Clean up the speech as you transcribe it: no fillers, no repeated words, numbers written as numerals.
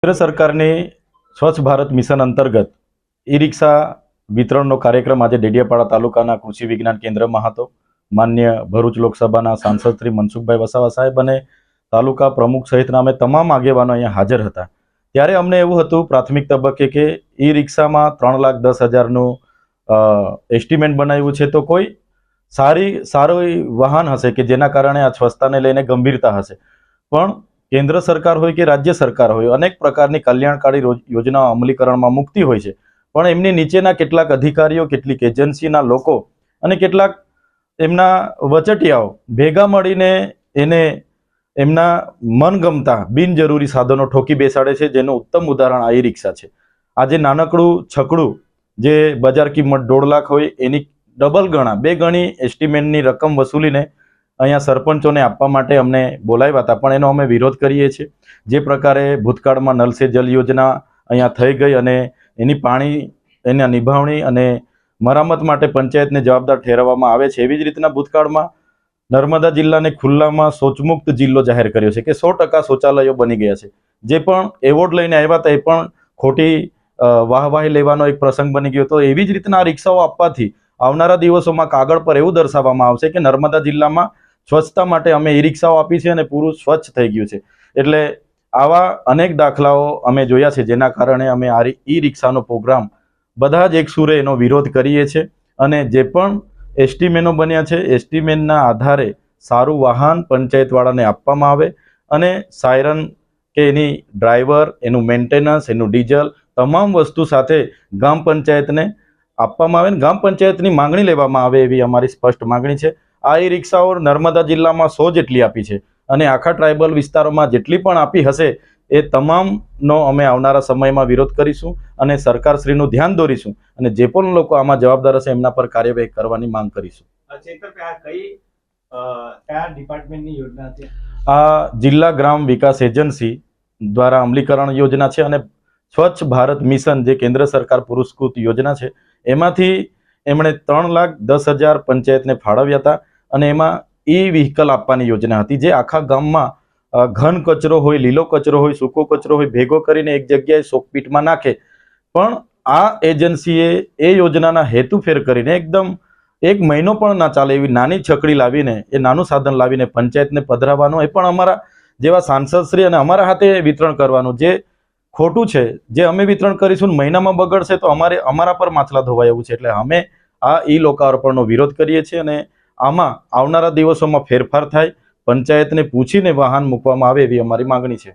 કેન્દ્ર સરકારની સ્વચ્છ ભારત મિશન અંતર્ગત ઈ રિક્ષા વિતરણનો કાર્યક્રમ આજે ડેડિયાપાડા તાલુકાના કૃષિ વિજ્ઞાન કેન્દ્રમાં હતો. માન્ય ભરૂચ લોકસભાના સાંસદ શ્રી મનસુખભાઈ વસાવા સાહેબ અને તાલુકા પ્રમુખ સહિતના અમે તમામ આગેવાનો અહીંયા હાજર હતા. ત્યારે અમને એવું હતું પ્રાથમિક તબક્કે કે ઈ રિક્ષામાં 3,10,000નું એસ્ટિમેટ બનાવ્યું છે, તો કોઈ સારું વાહન હશે કે જેના કારણે આ સ્વચ્છતાને લઈને ગંભીરતા હશે. પણ કેન્દ્ર સરકાર હોય કે રાજ્ય સરકાર હોય, અનેક પ્રકારની કલ્યાણકારી યોજનાઓ અમલીકરણમાં મૂકતી હોય છે, પણ એમની નીચેના કેટલાક અધિકારીઓ, કેટલીક એજન્સીના લોકો અને કેટલાક એમના વચટિયાઓ ભેગા મળીને એને એમના મનગમતા બિનજરૂરી સાધનો ઠોકી બેસાડે છે, જેનું ઉત્તમ ઉદાહરણ આ ઈ રિક્ષા છે. આજે નાનકડું છકડું જે બજાર કિંમત 1.5 લાખ હોય એની ડબલ ગણા 2 ગણી એસ્ટિમેટની રકમ વસૂલીને અહીંયા સરપંચોને આપવા માટે અમને બોલાવ્યા હતા, પણ એનો અમે વિરોધ કરીએ છીએ. જે પ્રકારે ભૂતકાળમાં નલ સે જલ યોજના અહીંયા થઈ ગઈ અને એના નિભાવણી અને મરામત માટે પંચાયતને જવાબદાર ઠેરવવામાં આવે છે, એવી જ રીતના ભૂતકાળમાં નર્મદા જિલ્લાને ખુલ્લામાં શૌચમુક્ત જિલ્લો જાહેર કર્યો છે કે 100% શૌચાલયો બની ગયા છે. જે પણ એવોર્ડ લઈને આવ્યા હતા એ પણ ખોટી વાહવાહી લેવાનો એક પ્રસંગ બની ગયો હતો. એવી જ રીતના રિક્ષાઓ આપવાથી આવનારા દિવસોમાં કાગળ પર એવું દર્શાવવામાં આવશે કે નર્મદા જિલ્લામાં સ્વચ્છતા માટે અમે ઈ રિક્ષાઓ આપી છે અને પૂરું સ્વચ્છ થઈ ગયું છે. એટલે આવા અનેક દાખલાઓ અમે જોયા છે, જેના કારણે અમે આ ઈ રિક્ષાનો પ્રોગ્રામ બધા જ એક સુરે એનો વિરોધ કરીએ છીએ. અને જે પણ એસ્ટિમેનો બન્યા છે, એસ્ટિમેટના આધારે સારું વાહન પંચાયતવાળાને આપવામાં આવે અને સાયરન કે એની ડ્રાઈવર, એનું મેન્ટેનન્સ, એનું ડીઝલ તમામ વસ્તુ સાથે ગ્રામ પંચાયતને આપવામાં આવે ને ગ્રામ પંચાયતની માંગણી લેવામાં આવે, એવી અમારી સ્પષ્ટ માંગણી છે. આ ઈ રિક્ષાઓ નર્મદા જિલ્લામાં 100 જેટલી આપી છે અને આખા ટ્રાઇબલ વિસ્તારોમાં જેટલી પણ આપી હશે એ તમામનો અમે આવનારા સમયમાં વિરોધ કરીશું અને સરકારશ્રીનું ધ્યાન દોરીશું અને જે પણ લોકો આમાં જવાબદાર હશે એમના પર કાર્યવાહી કરવાની માંગ કરીશું. આ જિલ્લા ગ્રામ વિકાસ એજન્સી દ્વારા અમલીકરણ યોજના છે અને સ્વચ્છ ભારત મિશન જે કેન્દ્ર સરકાર પુરસ્કૃત યોજના છે, એમાંથી એમણે 3,10,000 પંચાયતને ફાળવ્યા હતા અને એમાં ઈ વ્હીકલ આપવાની યોજના હતી, જે આખા ગામમાં ઘન કચરો હોય, લીલો કચરો હોય, સૂકો કચરો હોય, ભેગો કરીને એક જગ્યાએ શોકપીટમાં નાખે. પણ આ એજન્સીએ એ યોજનાના હેતુ ફેર કરીને એકદમ 1 મહિનો પણ ના ચાલે એવી નાની છકડી લાવીને, એ નાનું સાધન લાવીને પંચાયતને પધરાવવાનું, એ પણ અમારા જેવા સાંસદશ્રી અને અમારા હાથે વિતરણ કરવાનું. જે ખોટું છે, જે અમે વિતરણ કરીશું મહિનામાં બગડશે તો અમારા પર માછલા ધોવાય એવું છે. એટલે અમે આ ઈ લોકાર્પણનો વિરોધ કરીએ છીએ અને આમાં આવનારા દિવસોમાં ફેરફાર થાય, પંચાયતને પૂછીને વાહન મૂકવામાં આવે એવી અમારી માંગણી છે.